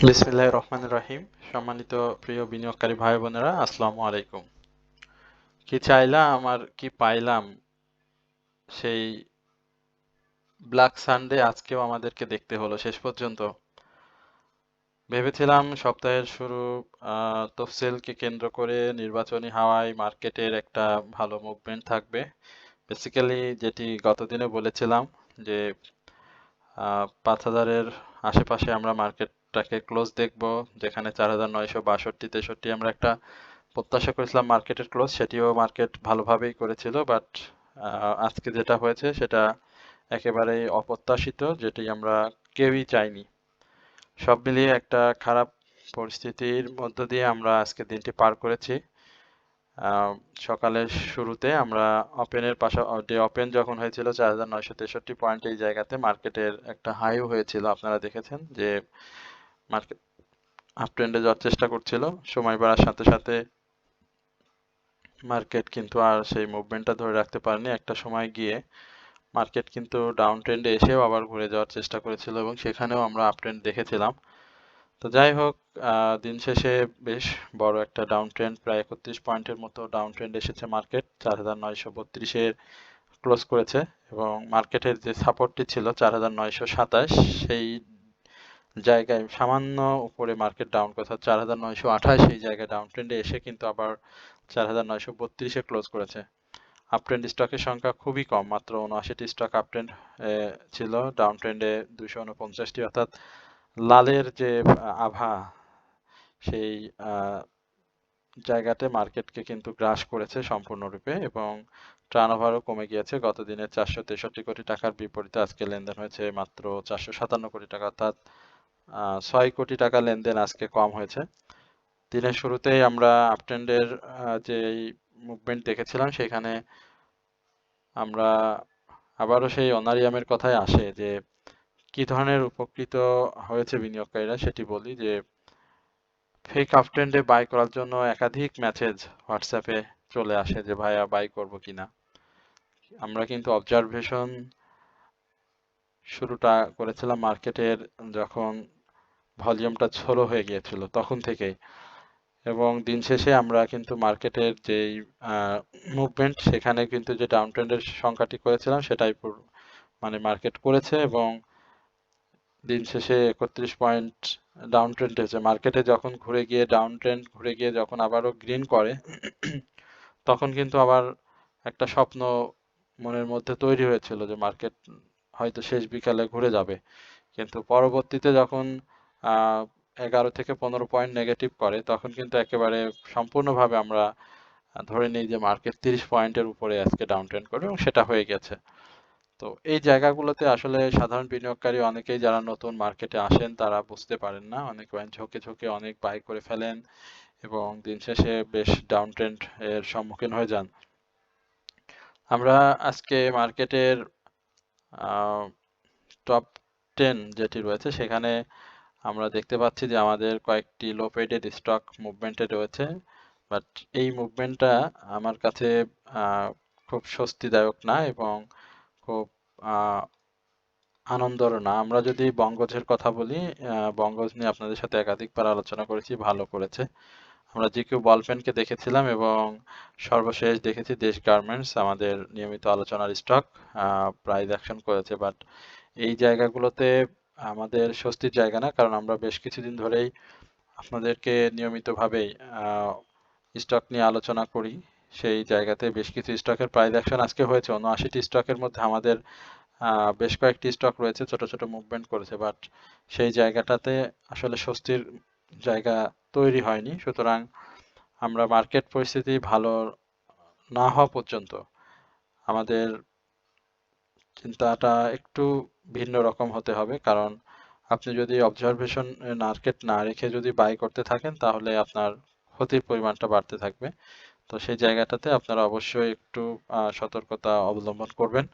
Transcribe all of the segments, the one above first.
বিসমিল্লাহির রহমানির রহিম। সম্মানিত প্রিয় বিনিয়োগকারী ভাই বোনেরা, আসসালামু আলাইকুম। কি চাইলাম আর কি পাইলাম, সেই ব্ল্যাক সানডে আজকেও আমাদেরকে দেখতে হলো শেষ পর্যন্ত। ভেবেছিলাম সপ্তাহের শুরু তফসিলকে কেন্দ্র করে নির্বাচনী হাওয়ায় মার্কেটের একটা ভালো মুভমেন্ট থাকবে। বেসিক্যালি যেটি গতদিনে বলেছিলাম যে ৫,০০০-এর আশেপাশে আমরা মার্কেটটাকে ক্লোজ দেখব, যেখানে ৪,৯৬২-৬৩ আমরা একটা প্রত্যাশা করেছিলাম মার্কেটের ক্লোজ, সেটিও মার্কেট ভালোভাবেই করেছিল। বাট আজকে যেটা হয়েছে সেটা একেবারেই অপ্রত্যাশিত, যেটি আমরা কেউই চাইনি। সব মিলিয়ে একটা খারাপ পরিস্থিতির মধ্য দিয়ে আমরা আজকে দিনটি পার করেছি। সকালের শুরুতে আমরা ওপেনের ডে ওপেন যখন হয়েছিল ৪,৯৬৩ পয়েন্ট, এই জায়গাতে মার্কেটের একটা হাইও হয়েছিল। আপনারা দেখেছেন যে মার্কেট আপ ট্রেন্ডে যাওয়ার চেষ্টা করছিল। সময় বাড়ার সাথে সাথে মার্কেট কিন্তু আর সেই মুভমেন্টটা ধরে রাখতে পারেনি। একটা সময় গিয়ে মার্কেট কিন্তু ডাউন ট্রেন্ডে এসেও আবার ঘুরে যাওয়ার চেষ্টা করেছিল এবং সেখানেও আমরা আপ ট্রেন্ড দেখেছিলাম। তো যাই হোক, দিন শেষে বেশ বড় একটা ডাউন ট্রেন্ড, প্রায় ৩১ পয়েন্টের মতো ডাউন ট্রেন্ড এসেছে। মার্কেট ৪,৯৩২-এর ক্লোজ করেছে এবং মার্কেটের যে সাপোর্টটি ছিল ৪,৯২৭, সেই জায়গায় সামান্য উপরে মার্কেট ডাউন করেছে ৪,৯২৮, এই জায়গায় ডাউন ট্রেন্ডে এসে কিন্তু আবার ৪,৯৩২-এ ক্লোজ করেছে। আপ ট্রেন্ড স্টকের সংখ্যা খুবই কম, মাত্র ৭৯টি স্টক আপ ট্রেন্ড ছিল। ডাউন ট্রেন্ডে ২৪৯টি, অর্থাৎ লালের যে আভা, সেই জায়গাতে মার্কেটকে কিন্তু গ্রাস করেছে সম্পূর্ণরূপে এবং টার্নওভারও কমে গিয়েছে। গত দিনে ৪৬৩ কোটি টাকার বিপরীতে আজকে লেনদেন হয়েছে মাত্র ৪৫৭ কোটি টাকা, অর্থাৎ ৬ কোটি টাকা লেনদেন আজকে কম হয়েছে। দিনের শুরুতেই আমরা আপট্রেন্ডের যে মুভমেন্ট দেখেছিলাম, সেখানে আমরা আবারও সেই অনারিয়ামের কথায় আসে যে কি ধরনের উপকৃত হয়েছে বিনিয়োগকারীরা, সেটি বলি যে ফেক আপট্রেন্ডে বাই করার জন্য একাধিক মেসেজ হোয়াটসঅ্যাপে চলে আসে যে ভাইয়া বাই করব কিনা। আমরা কিন্তু অবজারভেশন শুরুটা করেছিলাম মার্কেটের যখন ভলিউমটা ছোলো হয়ে গিয়েছিল তখন থেকেই, এবং দিন শেষে আমরা কিন্তু মার্কেটের যেই মুভমেন্ট, সেখানে কিন্তু যে ডাউন ট্রেন্ডের সংখ্যাটি করেছিলাম সেটাই মানে মার্কেট করেছে এবং দিন শেষে ৩১ পয়েন্ট ডাউন ট্রেন্ড হয়েছে। মার্কেটে যখন ঘুরে গিয়ে ডাউন ট্রেন্ড ঘুরে গিয়ে যখন আবারও গ্রিন করে, তখন কিন্তু আবার একটা স্বপ্ন মনের মধ্যে তৈরি হয়েছিল যে মার্কেট হয়তো শেষ বিকালে ঘুরে যাবে। কিন্তু পরবর্তীতে যখন ১১ থেকে ১৫ পয়েন্ট নেগেটিভ করে, তখন কিন্তু একেবারে সম্পূর্ণভাবে আমরা ধরে নিই যে মার্কেট ৩০ পয়েন্টের উপরে আজকে ডাউন ট্রেন্ড করবে এবং সেটা হয়ে গেছে। তো এই জায়গাগুলোতে আসলে সাধারণ বিনিয়োগকারী অনেকেই যারা নতুন মার্কেটে আসেন তারা বুঝতে পারেন না, অনেক ঝোঁকে ঝোঁকে অনেক বাই করে ফেলেন এবং দিন শেষে বেশ ডাউন ট্রেন্ড এর সম্মুখীন হয়ে যান। আমরা আজকে মার্কেটের টপ 10 যেটি রয়েছে, সেখানে আমরা দেখতে পাচ্ছি যে আমাদের কয়েকটি লো পেডেড স্টক মুভমেন্টে রয়েছে। বাট এই মুভমেন্টটা আমার কাছে খুব স্বস্তিদায়ক না এবং খুব আনন্দর না। আমরা যদি বঙ্গজের কথা বলি, বঙ্গজ নিয়ে আপনাদের সাথে একাধিকবার আলোচনা করেছি, ভালো করেছে। আমরা জিকিউ বলপেনকে দেখেছিলাম এবং সর্বশেষ দেখেছি দেশ গার্মেন্টস, আমাদের নিয়মিত আলোচনার স্টক, প্রাইস অ্যাকশন করেছে। বাট এই জায়গাগুলোতে আমাদের স্বস্তির জায়গা না, কারণ আমরা বেশ কিছুদিন ধরেই আপনাদেরকে নিয়মিতভাবেই স্টক নিয়ে আলোচনা করি। সেই জায়গাতে বেশ কিছু স্টকের প্রাইস অ্যাকশন আজকে হয়েছে। ৭৯টি স্টকের মধ্যে আমাদের বেশ কয়েকটি স্টক রয়েছে ছোট ছোট মুভমেন্ট করেছে, বাট সেই জায়গাটাতে আসলে স্বস্তির জায়গা তৈরি হয়নি। সুতরাং আমরা মার্কেট পরিস্থিতি ভালো না হওয়া পর্যন্ত আমাদের চিন্তাটা একটু ভিন্ন রকম হতে হবে, কারণ আপনি যদি অবজারভেশন মার্কেট না রেখে যদি বাই করতে থাকেন, তাহলে আপনার ক্ষতির পরিমাণটা বাড়তে থাকবে। তো সেই জায়গাটাতে আপনারা অবশ্যই একটু সতর্কতা অবলম্বন করবেন।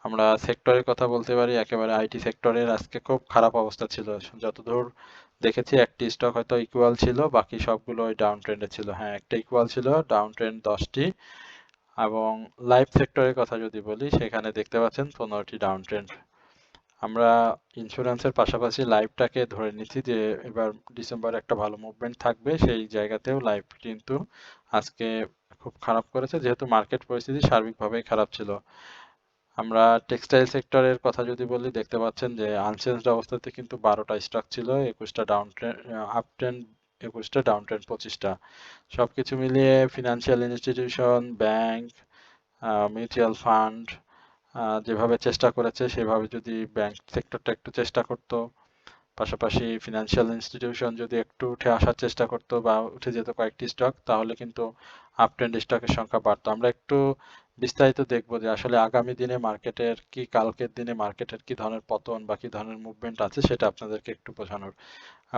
আমরা সেক্টরের কথা বলতে পারি, একেবারে আইটি সেক্টরের আজকে খুব খারাপ অবস্থা ছিল। যতদূর দেখেছি একটি স্টক হয়তো ইকুয়াল ছিল, বাকি সবগুলো ডাউন ট্রেন্ডে ছিল। হ্যাঁ, একটা ইকুয়াল ছিল, ডাউন ট্রেন্ড 10টি, এবং লাইফ সেক্টরের কথা যদি বলি, সেখানে দেখতে পাচ্ছেন 15টি ডাউন ট্রেন্ড। আমরা ইন্স্যুরেন্সের পাশাপাশি লাইভটাকে ধরে নিচ্ছি যে এবার ডিসেম্বরে একটা ভালো মুভমেন্ট থাকবে, সেই জায়গাতেও লাইভ কিন্তু আজকে খুব খারাপ করেছে, যেহেতু মার্কেট পরিস্থিতি সার্বিকভাবেই খারাপ ছিল। আমরা টেক্সটাইল সেক্টরের কথা যদি বলি, দেখতে পাচ্ছেন যে আনচেঞ্জড অবস্থাতে কিন্তু 12টা স্টক ছিল, 21টা ডাউন ট্রেন্ড, আপ ট্রেন্ড 21টা, ডাউন ট্রেন্ড 25টা। সবকিছু মিলিয়ে financial institution, bank, mutual fund যেভাবে চেষ্টা করেছে সেভাবে যদি ব্যাংক সেক্টরটা একটু চেষ্টা করত, পাশাপাশি ফিনান্সিয়াল ইনস্টিটিউশন যদি একটু উঠে আসার চেষ্টা করতো বা উঠে যেত কয়েকটি স্টক, তাহলে কিন্তু আপ ট্রেন্ড স্টকের সংখ্যা বাড়তো। আমরা একটু বিস্তারিত দেখবো যে আসলে আগামী দিনে মার্কেটের কি, কালকের দিনে মার্কেটের কি ধরনের পতন বা কি ধরনের মুভমেন্ট আছে সেটা আপনাদেরকে একটু বোঝানোর।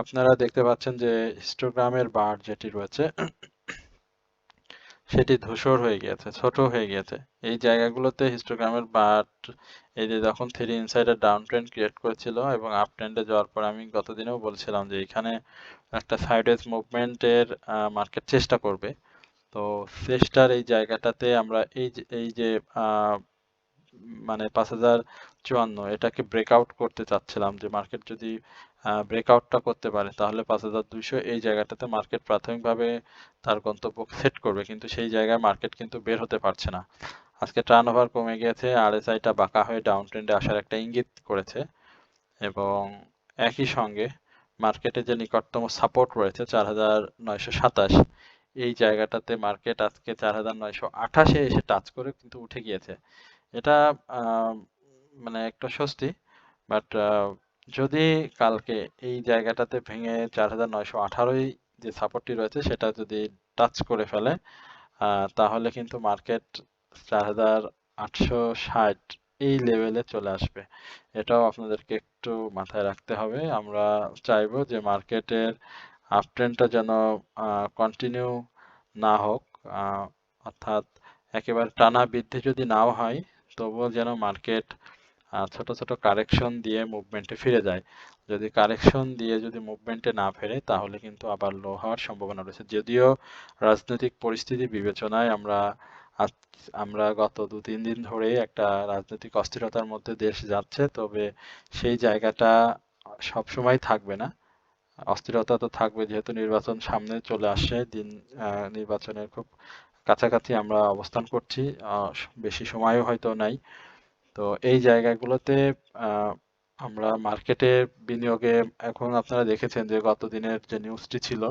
আপনারা দেখতে পাচ্ছেন যে হিস্টোগ্রামের বার যেটি রয়েছে সেটি ধূসর হয়ে গিয়েছে, ছোট হয়ে গিয়েছে। এই জায়গাগুলোতে হিস্টোগ্রামের বাট, এই যে যখন থ্রি ইনসাইডের ডাউন ট্রেন্ড ক্রিয়েট করেছিল এবং আপ ট্রেন্ডে যাওয়ার পর আমি গত দিনেও বলছিলাম যে এখানে একটা সাইডওয়েজ মুভমেন্টের মার্কেট চেষ্টা করবে। তো চেষ্টার এই জায়গাটাতে আমরা এই যে মানে 5054 এটাকে ব্রেকআউট করতে চাচ্ছিলাম, যে মার্কেট যদি ব্রেকআউটটা করতে পারে তাহলে 5200 এই জায়গাটাতে মার্কেট প্রাথমিকভাবে তার গন্তব্য সেট করবে, কিন্তু সেই জায়গায় মার্কেট কিন্তু বের হতে পারছে না। আজকে টার্নওভার কমে গেছে, আরএসআইটা বাঁকা হয়ে ডাউন ট্রেন্ডে আসার একটা ইঙ্গিত করেছে, এবং একই সঙ্গে মার্কেটে যে নিকটতম সাপোর্ট রয়েছে 4927, এই জায়গাটাতে মার্কেট আজকে 4928-এ এসে টাচ করে কিন্তু উঠে গিয়েছে। এটা আহ, মানে একটা স্বস্তি, বাট যদি কালকে এই জায়গাটাতে ভেঙে 4918-ই যে সাপোর্টটি রয়েছে সেটা যদি টাচ করে ফেলে, তাহলে কিন্তু মার্কেট 4860 এই লেভেলে চলে আসবে। এটাও আপনাদেরকে একটু মাথায় রাখতে হবে। আমরা চাইবো যে মার্কেটের আপ ট্রেন্ডটা যেন কন্টিনিউ না হোক, আহ, অর্থাৎ একেবারে টানা বৃদ্ধি যদি নাও হয়, তবুও যেন মার্কেট ছোট ছোট কারেকশন দিয়ে মুভমেন্টে ফিরে যায়। যদি কারেকশন দিয়ে যদি মুভমেন্টে না ফেরে তাহলে কিন্তু আবার লো হওয়ার সম্ভাবনা রয়েছে। যদিও রাজনৈতিক পরিস্থিতি বিবেচনায় আমরা গত 2-3 দিন ধরে একটা রাজনৈতিক অস্থিরতার মধ্যে দেশ যাচ্ছে, তবে সেই জায়গাটা সব সময় থাকবে না। অস্থিরতা তো থাকবে, যেহেতু নির্বাচন সামনে চলে আসছে, নির্বাচনের খুব কাছাকাছি আমরা অবস্থান করছি, বেশি সময়ও হয়তো নাই। তো এই জায়গাগুলোতে আহ, আমরা মার্কেটে বিনিয়োগে, এখন আপনারা দেখেছেন যে গত দিনের যে নিউজটি ছিল,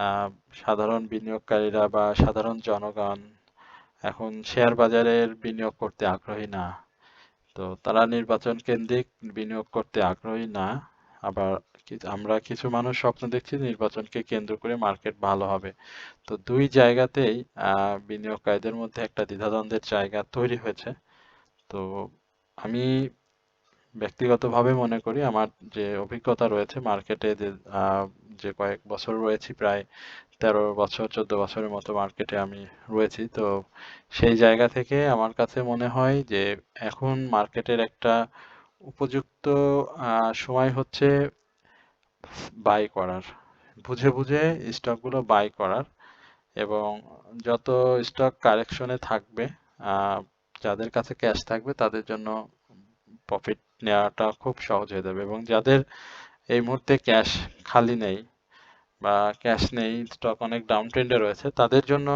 আহ, সাধারণ বিনিয়োগকারীরা বা সাধারণ জনগণ এখন শেয়ার বাজারের বিনিয়োগ করতে আগ্রহী না। তো তারা নির্বাচন কেন্দ্রিক বিনিয়োগ করতে আগ্রহী না। আবার আমরা কিছু মানুষ স্বপ্ন দেখছি নির্বাচনকে কেন্দ্র করে মার্কেট ভালো হবে। তো দুই জায়গাতেই বিনিয়োগকারীদের মধ্যে একটা দ্বিধাদ্বন্দ্বের জায়গা তৈরি হয়েছে। তো আমি ব্যক্তিগতভাবে মনে করি, আমার যে অভিজ্ঞতা রয়েছে মার্কেটে, যে কয়েক বছর রয়েছি, প্রায় 13 বছর 14 বছরের মতো মার্কেটে আমি রয়েছি, তো সেই জায়গা থেকে আমার কাছে মনে হয় যে এখন মার্কেটের একটা উপযুক্ত সময় হচ্ছে বাই করার, বুঝে বুঝে স্টকগুলো বাই করার, এবং যত স্টক কারেকশনে থাকবে, আহ, যাদের কাছে ক্যাশ থাকবে তাদের জন্য প্রফিট নেওয়াটা খুব সহজ হয়ে যাবে, এবং যাদের এই মুহূর্তে ক্যাশ খালি নেই বা ক্যাশ নেই, স্টক অনেক ডাউন ট্রেন্ডে রয়েছে, তাদের জন্য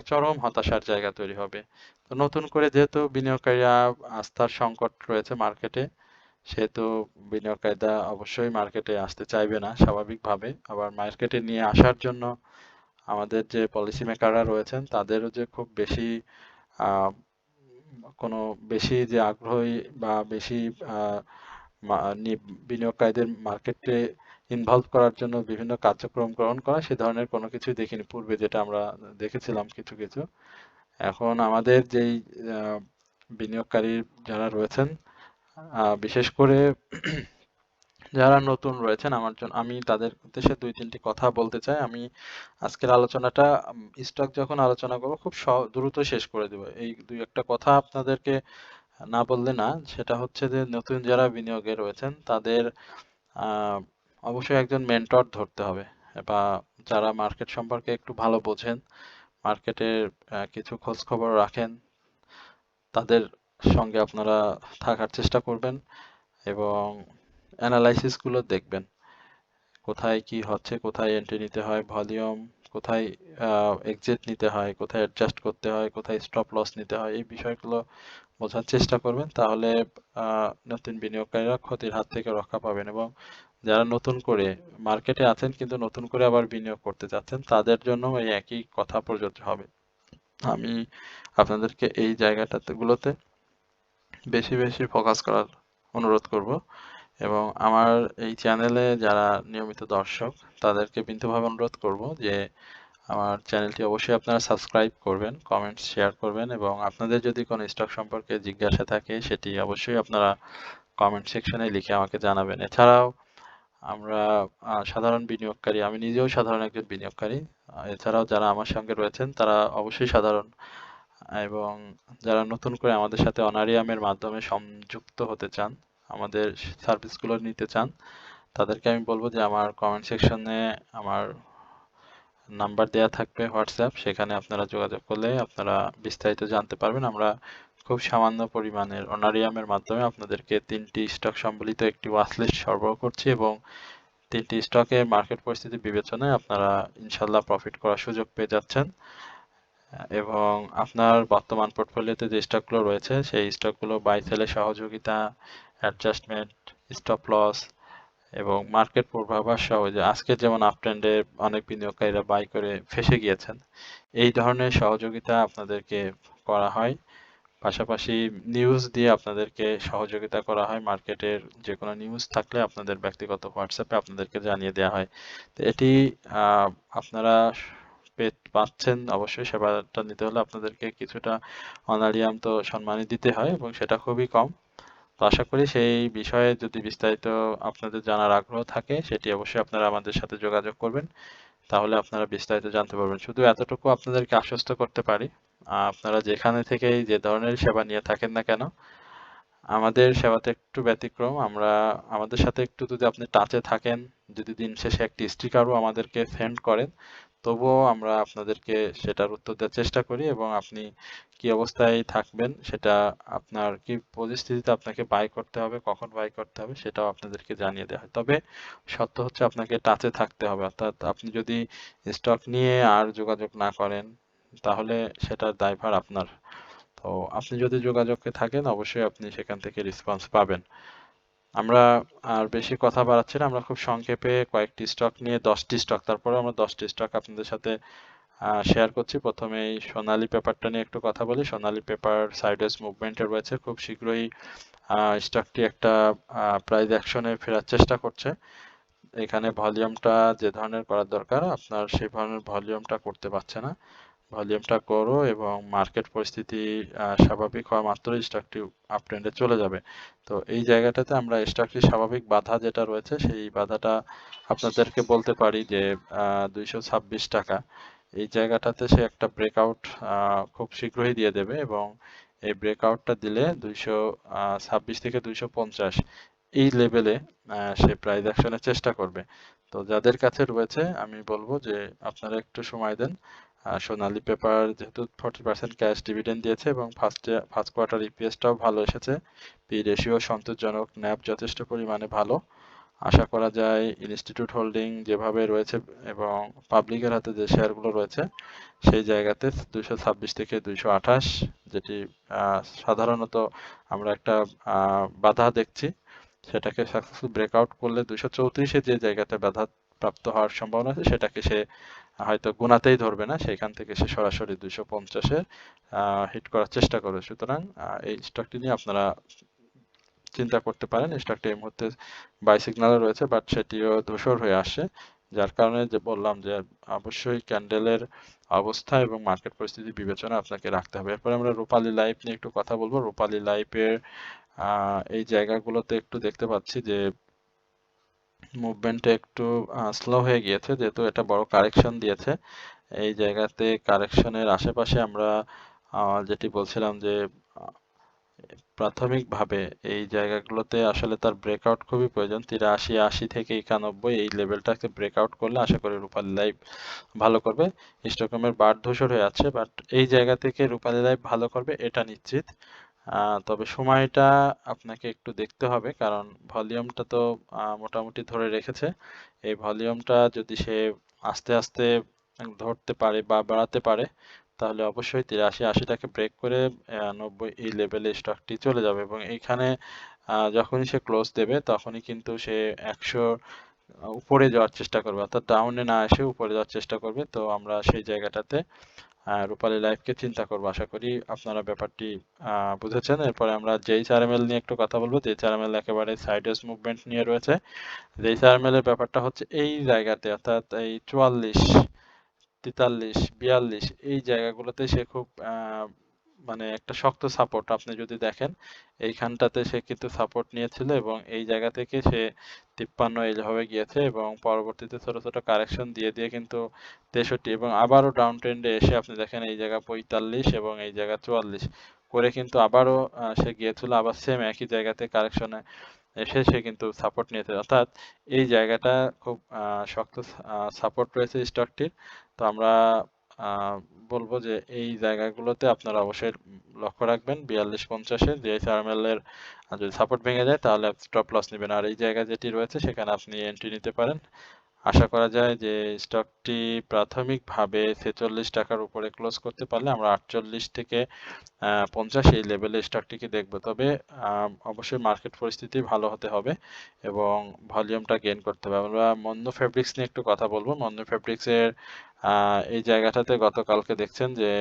চরম হতাশার জায়গা তৈরি হবে। তো নতুন করে যেহেতু বিনিয়োগকারীরা, আস্থার সংকট রয়েছে মার্কেটে, সেহেতু বিনিয়োগকারীরা অবশ্যই মার্কেটে আসতে চাইবে না স্বাভাবিকভাবে। আবার মার্কেটে নিয়ে আসার জন্য আমাদের যে পলিসি মেকাররা রয়েছেন তাদেরও যে খুব বেশি আহ, কোনো বেশি যে আগ্রহী বা বেশি আহ, বিনিয়োগকারীদের মার্কেটে ইনভলভ করার জন্য বিভিন্ন কার্যক্রম গ্রহণ করা, সে ধরনের কোনো কিছুই দেখিনি পূর্বে, যেটা আমরা দেখেছিলাম কিছু কিছু। এখন আমাদের যেই আহ, বিনিয়োগকারী যারা রয়েছেন, বিশেষ করে যারা নতুন রয়েছেন, আমি তাদের উদ্দেশ্যে 2-3টি কথা বলতে চাই। আমি আজকের আলোচনাটা, স্টক যখন আলোচনা করবো খুব দ্রুত শেষ করে দেবো, এই দুই একটা কথা আপনাদেরকে না বললে না। সেটা হচ্ছে যে নতুন যারা বিনিয়োগে রয়েছেন তাদের আহ, অবশ্যই একজন মেন্টর ধরতে হবে, বা যারা মার্কেট সম্পর্কে একটু ভালো বোঝেন, মার্কেটের কিছু খোঁজ খবর রাখেন, তাদের সঙ্গে আপনারা থাকার চেষ্টা করবেন এবং অ্যানালাইসিস গুলো দেখবেন, কোথায় কি হচ্ছে, কোথায় এন্ট্রি নিতে হয়, ভলিউম কোথায়, এক্সিট নিতে হয়, কোথায় অ্যাডজাস্ট করতে হয়, কোথায় স্টপ লস নিতে হয়, এই বিষয়গুলো বোঝার চেষ্টা করবেন। তাহলে নতুন বিনিয়োগকারীরা ক্ষতির হাত থেকে রক্ষা পাবেন এবং যারা নতুন করে মার্কেটে আছেন কিন্তু নতুন করে আবার বিনিয়োগ করতে চাচ্ছেন তাদের জন্য এই একই কথা প্রযোজ্য হবে। আমি আপনাদেরকে এই জায়গাটাতে গুলোতে বেশি বেশি ফোকাস করার অনুরোধ করব এবং আমার এই চ্যানেলে যারা নিয়মিত দর্শক তাদেরকে বিনীতভাবে অনুরোধ করব যে আমার চ্যানেলটি অবশ্যই আপনারা সাবস্ক্রাইব করবেন, কমেন্টস শেয়ার করবেন এবং আপনাদের যদি কোনো স্টক সম্পর্কে জিজ্ঞাসা থাকে সেটি অবশ্যই আপনারা কমেন্ট সেকশনে লিখে আমাকে জানাবেন। এছাড়াও আমরা সাধারণ বিনিয়োগকারী, আমি নিজেও সাধারণ একজন বিনিয়োগকারী, এছাড়াও যারা আমার সঙ্গে রয়েছেন তারা অবশ্যই সাধারণ এবং যারা নতুন করে আমাদের সাথে অনারিয়ামের মাধ্যমে সংযুক্ত হতে চান, আমাদের সার্ভিসগুলো নিতে চান, তাদেরকে আমি বলবো যে আমার কমেন্ট সেকশনে আমার নাম্বার দেয়া থাকবে হোয়াটসঅ্যাপ, সেখানে আপনারা যোগাযোগ করলে আপনারা বিস্তারিত জানতে পারবেন। আমরা খুব সামান্য পরিমাণের অনারিয়ামের মাধ্যমে আপনাদেরকে 3টি স্টক সম্বলিত একটি ওয়াচলিস্ট সরবরাহ করছি এবং 3টি স্টকের মার্কেট পরিস্থিতি বিবেচনায় আপনারা ইনশাল্লাহ প্রফিট করার সুযোগ পেয়ে যাচ্ছেন এবং আপনার বর্তমান পোর্টফোলিওতে যে স্টকগুলো রয়েছে সেই স্টকগুলো বাই সেলে সহযোগিতা, অ্যাডজাস্টমেন্ট, স্টপ লস এবং মার্কেট পূর্বাভাস সহ, যে আজকে যেমন আপ ট্রেন্ডে অনেক বিনিয়োগকারীরা বাই করে ফেসে গিয়েছেন, এই ধরনের সহযোগিতা আপনাদেরকে করা হয়। পাশাপাশি নিউজ দিয়ে আপনাদেরকে সহযোগিতা করা হয়, মার্কেটের যে কোনো নিউজ থাকলে আপনাদের ব্যক্তিগত হোয়াটসঅ্যাপে আপনাদেরকে জানিয়ে দেওয়া হয়। তো এটি আপনারা পাচ্ছেন, অবশ্যই সেবাটা নিতে হলে আপনাদেরকে কিছুটা অনারিয়াম তো সম্মানই দিতে হয় এবং সেটা খুবই কম। তো আশা করি সেই বিষয়ে যদি বিস্তারিত আপনাদের জানার আগ্রহ থাকে সেটি অবশ্যই আপনারা আমাদের সাথে যোগাযোগ করবেন, তাহলে আপনারা বিস্তারিত জানতে পারবেন। শুধু এতটুকু আপনাদেরকে আশ্বস্ত করতে পারি, আপনারা যেখানে থেকেই যে ধরনের সেবা নিয়ে থাকেন না কেন, আমাদের সেবাতে একটু ব্যতিক্রম। আমরা আমাদের সাথে একটু যদি আপনি টাচে থাকেন, যদি দিন শেষে একটি স্টিকারও আমাদেরকে সেন্ড করেন, তবুও আমরা আপনাদেরকে সেটার উত্তর দেওয়ার চেষ্টা করি এবং আপনি কি অবস্থায় থাকবেন, সেটা আপনার কি পরিস্থিতিতে আপনাকে বাই করতে হবে, কখন বাই করতে হবে, সেটাও আপনাদেরকে জানিয়ে দেওয়া হয়। তবে শর্ত হচ্ছে আপনাকে টাচে থাকতে হবে, অর্থাৎ আপনি যদি স্টক নিয়ে আর যোগাযোগ না করেন তাহলে সেটার দায়ভার আপনার। তো আপনি যদি যোগাযোগে থাকেন অবশ্যই আপনি সেখান থেকে রেসপন্স পাবেন। আমরা আর বেশি কথা বাড়াচ্ছি না, আমরা খুব সংক্ষেপে কয়েকটি স্টক নিয়ে, 10টি স্টক, তারপরে আমরা 10টি স্টক আপনাদের সাথে শেয়ার করছি। প্রথমেই সোনালী পেপারটা নিয়ে একটু কথা বলি। সোনালী পেপার সাইডওয়েজ মুভমেন্টে রয়েছে, খুব শীঘ্রই স্টকটি একটা প্রাইস অ্যাকশনে ফেরার চেষ্টা করছে। এখানে ভলিউমটা যে ধরনের করার দরকার আপনার সেই ধরনের ভলিউমটা করতে পারছে না। ভলিউমটা করো এবং মার্কেট পরিস্থিতি স্বাভাবিক হওয়া মাত্রই স্টকটি আপ ট্রেন্ডে চলে যাবে। তো এই জায়গাটাতে আমরা স্টকটির স্বাভাবিক বাধা যেটা রয়েছে সেই বাধাটা আপনাদেরকে বলতে পারি যে 226 টাকা, এই জায়গাটাতে সে একটা ব্রেকআউট খুব শীঘ্রই দিয়ে দেবে এবং এই ব্রেকআউটটা দিলে 226 থেকে 250 এই লেভেলে সে প্রাইস অ্যাকশনের চেষ্টা করবে। তো যাদের কাছে রয়েছে আমি বলবো যে আপনারা একটু সময় দেন। সোনালী পেপার যেহেতু 40% ক্যাশ ডিভিডেন্ড দিয়েছে এবং ফার্স্ট কোয়ার্টার ইপিএসটাও ভালো এসেছে, পি রেশিও সন্তোষজনক, ন্যাব যথেষ্ট পরিমাণে ভালো, আশা করা যায় ইনস্টিটিউট হোল্ডিং যেভাবে রয়েছে এবং পাবলিকের হাতে যে শেয়ারগুলো রয়েছে সেই জায়গাতে 226 থেকে 228, যেটি সাধারণত আমরা একটা বাধা দেখছি, সেটাকে সাকসেসফুল ব্রেকআউট করলে 234-এ যে জায়গাতে বাধা প্রাপ্ত হওয়ার সম্ভাবনা আছে সেটাকে সে হয়তো গুণাতেই ধরবে না, সেখান থেকে সে সরাসরি 250-এ হিট করার চেষ্টা করবে। সুতরাং এই স্টকটি নিয়ে আপনারা চিন্তা করতে পারেন। স্টকটি এই মুহূর্তে বাই সিগন্যালে রয়েছে বাট সেটিও ধূসর হয়ে আসছে, যার কারণে যে বললাম যে অবশ্যই ক্যান্ডেলের অবস্থা এবং মার্কেট পরিস্থিতি বিবেচনা আপনাকে রাখতে হবে। এরপরে আমরা রূপালী লাইফ নিয়ে একটু কথা বলবো। রূপালী লাইফের এই জায়গাগুলোতে একটু দেখতে পাচ্ছি যে মুভমেন্টে একটু স্লো হয়ে গিয়েছে, যেহেতু এটা বড় কারেকশন দিয়েছে। এই জায়গাতে কারেকশনের আশেপাশে আমরা যেটি বলছিলাম যে প্রাথমিকভাবে এই জায়গাগুলোতে আসলে তার ব্রেকআউট খুবই প্রয়োজন। 83, 80 থেকে 91 এই লেভেলটাকে ব্রেকআউট করলে আশা করি রূপালী লাইফ ভালো করবে। হিস্টোগ্রামের বার ধূসর হয়ে আছে বাট এই জায়গা থেকে রূপালী লাইফ ভালো করবে এটা নিশ্চিত। তবে সময়টা আপনাকে একটু দেখতে হবে, কারণ ভলিউমটা তো মোটামুটি ধরে রেখেছে। এই ভলিউমটা যদি সে আস্তে আস্তে ধরতে পারে বা বাড়াতে পারে, তাহলে অবশ্যই 83-80টাকে ব্রেক করে 90 এই লেভেলে স্টকটি চলে যাবে, এবং এইখানে যখনই সে ক্লোজ দেবে তখনই কিন্তু সে 100 উপরে যাওয়ার চেষ্টা করবে, অর্থাৎ ডাউনে না এসে উপরে যাওয়ার চেষ্টা করবে। তো আমরা সেই জায়গাটাতে রূপালী লাইফকে চিন্তা করবো। আশা করি আপনারা ব্যাপারটি বুঝেছেন। এরপরে আমরা JHRML নিয়ে একটু কথা বলবো। JHRML একেবারে সাইডওয়েজ মুভমেন্ট নিয়ে রয়েছে। JHRML এর ব্যাপারটা হচ্ছে এই জায়গাতে, অর্থাৎ এই 44, 43, 42 এই জায়গাগুলোতে সে খুব মানে একটা শক্ত সাপোর্ট, আপনি যদি দেখেন এইখানটাতে সে কিন্তু সাপোর্ট নিয়েছিল, এবং এই জায়গা থেকে সে 53 এইভাবে গিয়েছে, এবং পরবর্তীতে ছোট ছোট কারেকশন দিয়ে দিয়ে কিন্তু 63, এবং আবারও ডাউন ট্রেন্ডে এসে আপনি দেখেন এই জায়গা 45 এবং এই জায়গা 44 করে কিন্তু আবারও সে গিয়েছিল, আবার সেম একই জায়গাতে কারেকশনে এসে সে কিন্তু সাপোর্ট নিয়েছে, অর্থাৎ এই জায়গাটা খুব শক্ত সাপোর্ট রয়েছে স্টকটির। তো আমরা আহ, বলবো যে এই জায়গাগুলোতে আপনারা অবশ্যই লক্ষ্য রাখবেন। 42-50-এ জিএসআরএমএল এর যদি সাপোর্ট ভেঙে যায় তাহলে স্টপ লস নেবেন, আর এই জায়গা যেটি রয়েছে সেখানে আপনি এন্ট্রি নিতে পারেন। আশা করা যায় যে স্টকটি প্রাথমিকভাবে 46 টাকার উপরে ক্লোজ করতে পারলে আমরা 48 থেকে 50 এই লেভেলে স্টকটিকে দেখবো। তবে অবশ্যই মার্কেট পরিস্থিতি ভালো হতে হবে এবং ভলিউমটা গেইন করতে হবে। আমরা মন্দ ফেব্রিক্স নিয়ে একটু কথা বলবো। মন্দ ফেব্রিক্স এর এই জায়গাটাতে গতকালকে দেখছেন যে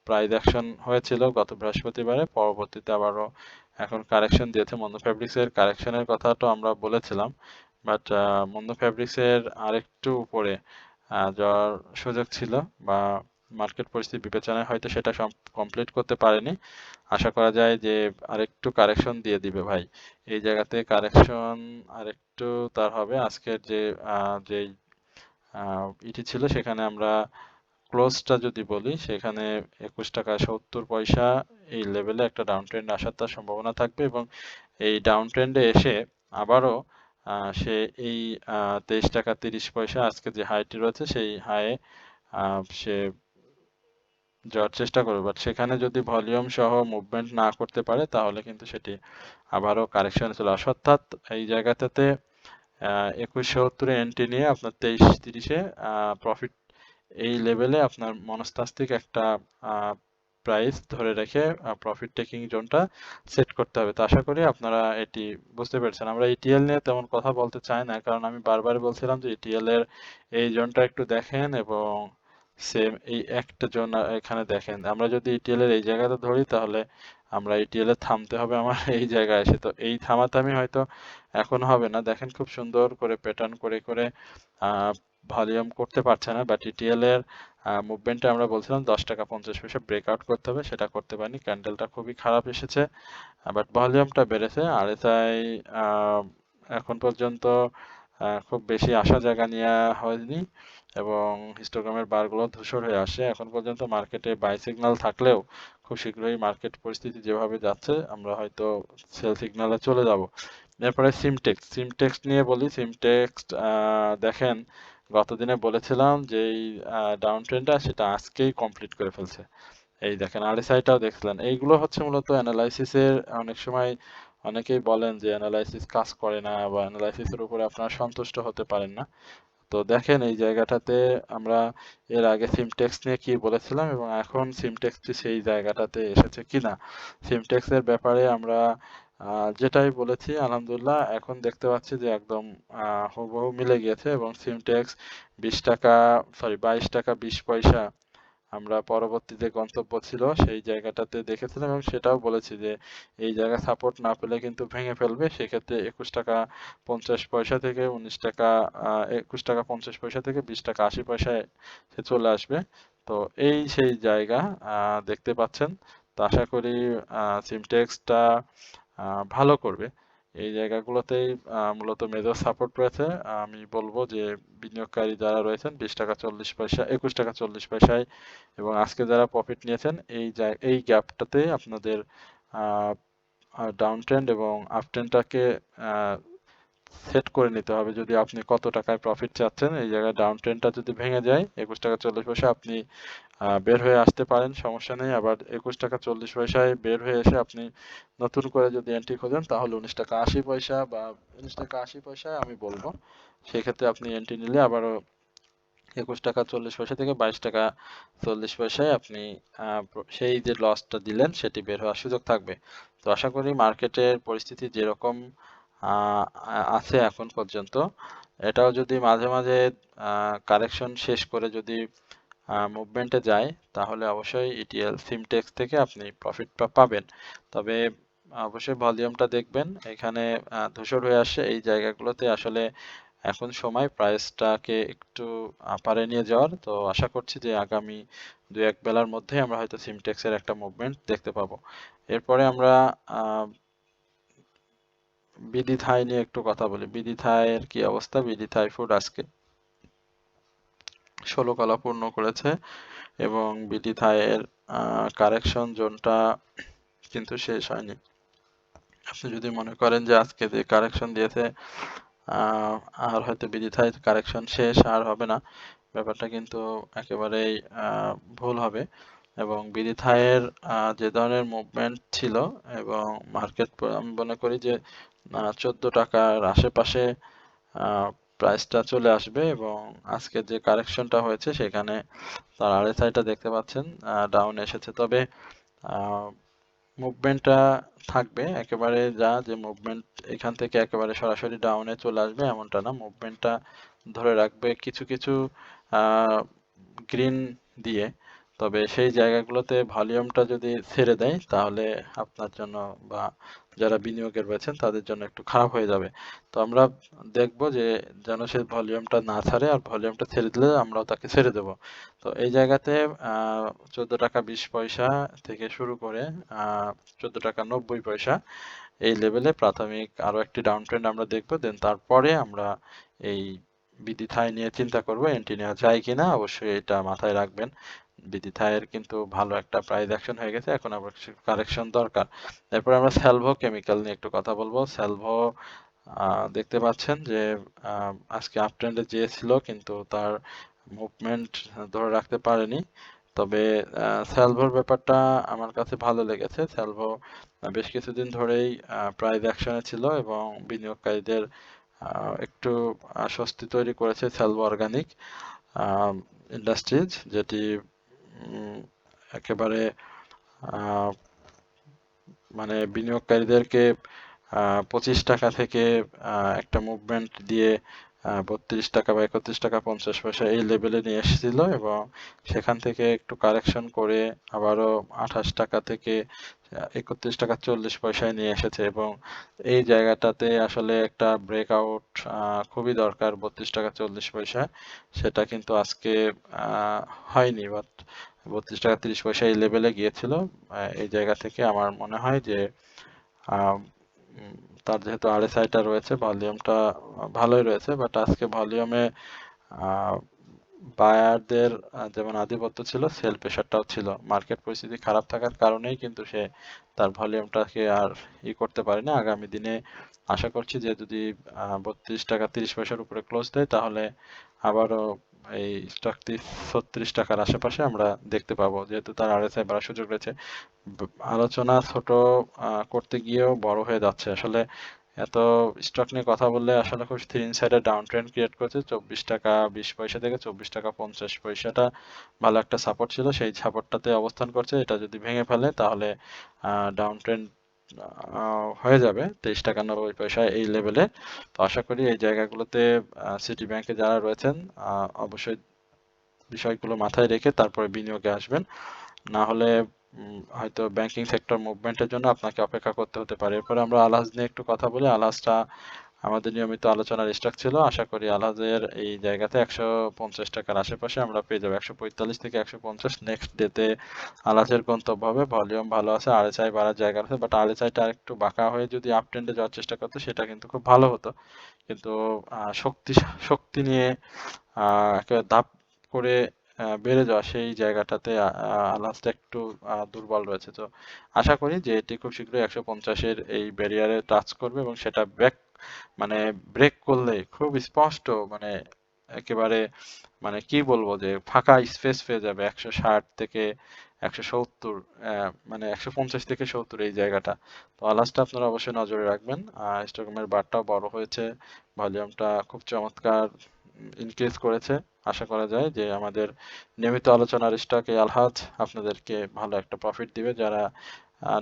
প্রাইস অ্যাকশন হয়েছিল গত বৃহস্পতিবারে, পরবর্তীতে আবারও এখন কারেকশন দিয়েছে। মন্দ ফেব্রিক্স এর কারেকশনের কথা তো আমরা বলেছিলাম, বাট মন্দ ফেব্রিক্স এর আরেকটু উপরে যাওয়ার সুযোগ ছিল, বা মার্কেট পরিস্থিতি বিবেচনায় হয়তো সেটা কমপ্লিট করতে পারেনি। আশা করা যায় যে আরেকটু কারেকশন দিয়ে দিবে ভাই। এই জায়গাতে কারেকশন আরেকটু তার হবে। আজকের যে ইটি ছিল সেখানে আমরা ক্লোজটা যদি বলি সেখানে 21 টাকা 70 পয়সা এই লেভেলে একটা ডাউন ট্রেন্ড আসার তার সম্ভাবনা থাকবে, এবং এই ডাউন ট্রেন্ডে এসে আবারও সে এই 23 টাকা 30 পয়সা আজকে যে হাইটি রয়েছে সেই হাইয়ে সে যাওয়ার চেষ্টা করবে, বাট সেখানে যদি ভলিউম সহ মুভমেন্ট না করতে পারে তাহলে কিন্তু সেটি আবারও কারেকশনে চলে আসে, অর্থাৎ এই জায়গাটাতে 2170-এ এন্ট্রি নিয়ে আপনার 23-30-এ প্রফিট, এই লেভেলে আপনার মনস্তাত্ত্বিক একটা প্রাইস ধরে রেখে প্রফিট টেকিং জোনটা সেট করতে হবে। তো আশা করি আপনারা এটি বুঝতে পেরেছেন। আমরা ইটিএল নিয়ে তেমন কথা বলতে চাই না, কারণ আমি বারবার বলছিলাম যে ইটিএল এর এই জোনটা একটু দেখেন, এবং সেম এই একটা জোন এখানে দেখেন। আমরা যদি ইটিএল এর এই জায়গাটা ধরি তাহলে আমরা ইটিএল এ থামতে হবে আমার এই জায়গায় এসে। তো এই থামাথামি হয়তো এখন হবে না, দেখেন খুব সুন্দর করে প্যাটার্ন করে করে ভলিউম করতে পারছে না, বাট ইটিএল এর মুভমেন্টে আমরা বলছিলাম 10 টাকা 50 পয়সা ব্রেকআউট করতে হবে, সেটা করতে পারিনি, ক্যান্ডেলটা খুবই খারাপ এসেছে, বাট ভলিউমটা বেড়েছে। আরএসআই এখন পর্যন্ত খুব বেশি আশা জায়গা নেওয়া হয়নি, এবং হিস্টোগ্রামের বারগুলো ধূসর হয়ে আসে। এখন পর্যন্ত মার্কেটে বাই সিগন্যাল থাকলেও খুব শীঘ্রই মার্কেট পরিস্থিতি যেভাবে যাচ্ছে আমরা হয়তো সেল সিগন্যালে চলে যাব। এরপরে সিমটেক্স নিয়ে বলি। সিমটেক্স দেখেন গতদিনে বলেছিলাম যে এই ডাউন ট্রেন্ডটা সেটা আজকেই কমপ্লিট করে ফেলছে। এই দেখেন আরএসআইটাও দেখছিলেন। এইগুলো হচ্ছে মূলত অ্যানালাইসিসের, অনেক সময় অনেকেই বলেন যে অ্যানালাইসিস কাজ করে না বা অ্যানালাইসিসের উপরে আপনারা সন্তুষ্ট হতে পারেন না। তো দেখেন এই জায়গাটাতে আমরা এর আগে সিমটেক্স নিয়ে কি বলেছিলাম এবং এখন সিমটেক্সটি সেই জায়গাটাতে এসেছে কিনা। সিমটেক্সের ব্যাপারে আমরা যেটাই বলেছি আলহামদুলিল্লাহ এখন দেখতে পাচ্ছি যে একদম হুবহু মিলে গিয়েছে, এবং সিমটেক্স 22 টাকা 20 পয়সা আমরা পরবর্তীতে গন্তব্য ছিল সেই জায়গাটাতে দেখেছিলাম, এবং সেটাও বলেছি যে এই জায়গা সাপোর্ট না পেলে কিন্তু ভেঙে ফেলবে। সেক্ষেত্রে 21 টাকা 50 পয়সা থেকে 19 টাকা 21 টাকা 50 পয়সা থেকে 20 টাকা 80 পয়সায় সে চলে আসবে। তো এই সেই জায়গা দেখতে পাচ্ছেন। তো আশা করি সিমটেক্সটা ভালো করবে। এই জায়গাগুলোতেই মূলত মেজর সাপোর্ট রয়েছে। আমি বলবো যে বিনিয়োগকারী যারা রয়েছেন 20 টাকা 40 পয়সা 21 টাকা 40 পয়সায়, এবং আজকে যারা প্রফিট নিয়েছেন এই গ্যাপটাতে আপনাদের ডাউন ট্রেন্ড এবং আপ ট্রেন্ডটাকে সেট করে নিতে হবে যদি আপনি কত টাকায় প্রফিট চাচ্ছেন। এই জায়গায় ডাউন ট্রেন্ডটা যদি ভেঙে যায় 21 টাকা 40 পয়সা আপনি বের হয়ে আসতে পারেন, সমস্যা নেই। আবার 21 টাকা 40 পয়সায় বের হয়ে এসে আপনি নতুন করে যদি এন্ট্রি খোঁজেন তাহলে 19 টাকা 80 পয়সা বা 19 টাকা 80 পয়সায় আমি বলবো, সেক্ষেত্রে আপনি এন্ট্রি নিলে আবারও 21 টাকা 40 পয়সা থেকে 22 টাকা 40 পয়সায় আপনি সেই যে লসটা দিলেন সেটি বের হওয়ার সুযোগ থাকবে। তো আশা করি মার্কেটের পরিস্থিতি যেরকম আছে এখন পর্যন্ত, এটাও যদি মাঝে মাঝে কারেকশন শেষ করে যদি মুভমেন্টে যায় তাহলে অবশ্যই ইটিএল সিমটেক্স থেকে আপনি প্রফিটটা পাবেন। তবে অবশ্যই ভলিউমটা দেখবেন, এখানে ধূসর হয়ে আসছে এই জায়গাগুলোতে আসলে এখন সময় প্রাইসটাকে একটু আপারে নিয়ে যাওয়ার। তো আশা করছি যে আগামী 2-1 বেলার মধ্যে আমরা হয়তো সিমটেক্সের একটা মুভমেন্ট দেখতে পাবো। এরপরে আমরা বিডি থাই নিয়ে একটু কথা বলি। বিডি থাইয়ের কি অবস্থা? বিডি থাই ফুড আজকে 16 কলা পূর্ণ করেছে এবং বিডি থাইয়ের কারেকশন জোনটা কিন্তু শেষ হয়নি। আপনি যদি মনে করেন যে আজকে যে কারেকশন দিয়েছে আর হয়তো বিডি থাই কারেকশন শেষ আর হবে না, ব্যাপারটা কিন্তু একেবারেই ভুল হবে। এবং বিডি থাইয়ের যে ধরনের মুভমেন্ট ছিল এবং মার্কেট আমি মনে করি যে 14 টাকার আশেপাশে প্রাইসটা চলে আসবে এবং আজকে যে কারেকশনটা হয়েছে সেখানে তার আরএসআইটা দেখতে পাচ্ছেন ডাউন এসেছে। তবে মুভমেন্টটা থাকবে একেবারে যে মুভমেন্ট এখান থেকে একেবারে সরাসরি ডাউনে চলে আসবে এমনটা না, মুভমেন্টটা ধরে রাখবে কিছু কিছু গ্রিন দিয়ে। তবে সেই জায়গাগুলোতে ভলিউমটা যদি ছেড়ে দেয় তাহলে আপনার জন্য বা যারা বিনিয়োগের রয়েছেন তাদের জন্য একটু খারাপ হয়ে যাবে। তো আমরা দেখবো যে যেন সে ভলিউমটা না ছাড়ে, আর ভলিউমটা ছেড়ে দিলে আমরাও তাকে ছেড়ে দেব। তো এই জায়গাতে 14 টাকা 20 পয়সা থেকে শুরু করে 14 টাকা 90 পয়সা এই লেভেলে প্রাথমিক আরো একটি ডাউন ট্রেন্ড আমরা দেখবো, দেন তারপরে আমরা এই বিডি থাই নিয়ে চিন্তা করবো এন্ট্রি নেওয়া যায় কিনা। অবশ্যই এটা মাথায় রাখবেন, বিডি থাইয়ের কিন্তু ভালো একটা প্রাইস অ্যাকশন হয়ে গেছে, এখন আবার কিছু কারেকশন দরকার। এরপর আমরা স্যালভো কেমিক্যাল নিয়ে একটু কথা বলবো। স্যালভো দেখতে পাচ্ছেন যে আজকে আপ ট্রেন্ডে যেয়েছিল কিন্তু তার মুভমেন্ট ধরে রাখতে পারেনি। তবে স্যালভোর ব্যাপারটা আমার কাছে ভালো লেগেছে। স্যালভো বেশ কিছুদিন ধরেই প্রাইস অ্যাকশনে ছিল এবং বিনিয়োগকারীদের একটু স্বস্তি তৈরি করেছে স্যালভো অর্গানিক ইন্ডাস্ট্রিজ, যেটি একেবারে মানে বিনিয়োগকারীদেরকে 25 টাকা থেকে একটা মুভমেন্ট দিয়ে 32 টাকা বা 31 টাকা 50 পয়সা এই লেভেলে নিয়ে এসেছিল এবং সেখান থেকে একটু কারেকশন করে আবারও 28 টাকা থেকে 31 টাকা 40 পয়সায় নিয়ে এসেছে এবং এই জায়গাটাতে আসলে একটা ব্রেকআউট খুবই দরকার 32 টাকা 40 পয়সা। সেটা কিন্তু আজকে হয়নি, বাট 32 টাকা 30 পয়সা এই লেভেলে গিয়েছিল। এই জায়গা থেকে আমার মনে হয় যে তার যেহেতু আরএসআইটা রয়েছে, ভলিউমটা ভালোই রয়েছে, বাট আজকে ভলিউমে বায়ারদের যেমন আধিপত্য ছিল, সেল প্রেশারটাও ছিল। মার্কেট পরিস্থিতি খারাপ থাকার কারণেই কিন্তু সে তার ভলিউমটাকে আর করতে পারে না। আগামী দিনে আশা করছি যে যদি 32 টাকা 30 পয়সার উপরে ক্লোজ দেয় তাহলে আবারও এই স্টকটি 36 টাকার আশেপাশে আমরা দেখতে পাবো, যেহেতু তার আরএসআই বাড়ার সুযোগ রয়েছে। আলোচনা ছোট করতে গিয়েও বড় হয়ে যাচ্ছে আসলে। এত স্টক নিয়ে কথা বললে আসলে খুব থ্রি ইনসাইডের ডাউন ট্রেন্ড ক্রিয়েট করেছে। 24 টাকা 20 পয়সা থেকে 24 টাকা 50 পয়সাটা ভালো একটা সাপোর্ট ছিল, সেই সাপোর্টটাতে অবস্থান করছে। এটা যদি ভেঙে ফেলে তাহলে ডাউন ট্রেন্ড হয়ে যাবে 23 টাকা 90 পয়সা এই লেভেলে। তো আশা করি এই জায়গাগুলোতে সিটি ব্যাংকে যারা রয়েছেন অবশ্যই বিষয়গুলো মাথায় রেখে তারপরে বিনিয়োগে আসবেন, না হলে হয়তো ব্যাংকিং সেক্টর মুভমেন্টের জন্য আপনাকে অপেক্ষা করতে হতে পারে। এরপরে আমরা আলহাজ নিয়ে একটু কথা বলি। আলহাজটা আমাদের নিয়মিত আলোচনার স্টক ছিল। আশা করি আলহাজের এই জায়গাতে 150 টাকার আশেপাশে আমরা পেয়ে যাবো, 145 থেকে 150 নেক্সট ডেতে আলহাজের গন্তব্য হবে। ভলিউম ভালো আছে, আরএসআই বাড়ার জায়গা আছে, বাট আরএসআইটা একটু বাঁকা হয়ে যদি আপ ট্রেন্ডে যাওয়ার চেষ্টা করতো সেটা কিন্তু খুব ভালো হতো। কিন্তু শক্তি শক্তি নিয়ে একেবারে ধাপ করে বেড়ে যাওয়া সেই জায়গাটাতে আলহাজটা একটু দুর্বল রয়েছে। তো আশা করি যে এটি খুব শীঘ্রই 150-এর এই ব্যারিয়ারে টাচ করবে এবং সেটা ব্যাক মানে ব্রেক করলে খুব স্পষ্ট, মানে একেবারে, মানে কি বলবো, যে ফাঁকা স্পেস পেয়ে যাবে 160 থেকে 170, মানে 150 থেকে 70 এই জায়গাটা। তো আলাসটা আপনারা অবশ্যই নজরে রাখবেন। স্টকহোমের বারটাও বড় হয়েছে, ভলিউমটা খুব চমৎকার ইনক্রিজ করেছে। আশা করা যায় যে আমাদের নিয়মিত আলোচনার স্টক এই আলহাজ আপনাদেরকে ভালো একটা প্রফিট দিবে। যারা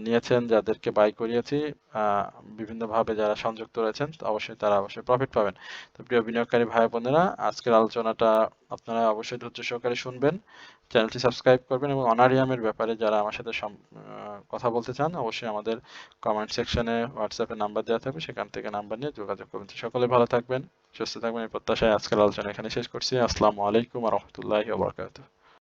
নিয়েছেন, যাদেরকে বাই করিয়েছি, আহ, বিভিন্নভাবে যারা সংযুক্ত রয়েছেন, তো অবশ্যই তারা অবশ্যই প্রফিট পাবেন। তো প্রিয় বিনিয়োগকারী ভাই বোনেরা, আজকের আলোচনাটা আপনারা অবশ্যই ধৈর্য সহকারে শুনবেন, চ্যানেলটি সাবস্ক্রাইব করবেন, এবং অনারিয়ামের ব্যাপারে যারা আমার সাথে কথা বলতে চান, অবশ্যই আমাদের কমেন্ট সেকশনে হোয়াটসঅ্যাপে নাম্বার দেওয়া থাকবে, সেখান থেকে নাম্বার নিয়ে যোগাযোগ করবেন। তো সকলে ভালো থাকবেন, সুস্থ থাকবেন, এই প্রত্যাশায় আজকের আলোচনা এখানে শেষ করছি। আসসালামু আলাইকুম ওয়া রাহমাতুল্লাহি ওয়া বারাকাতুহু।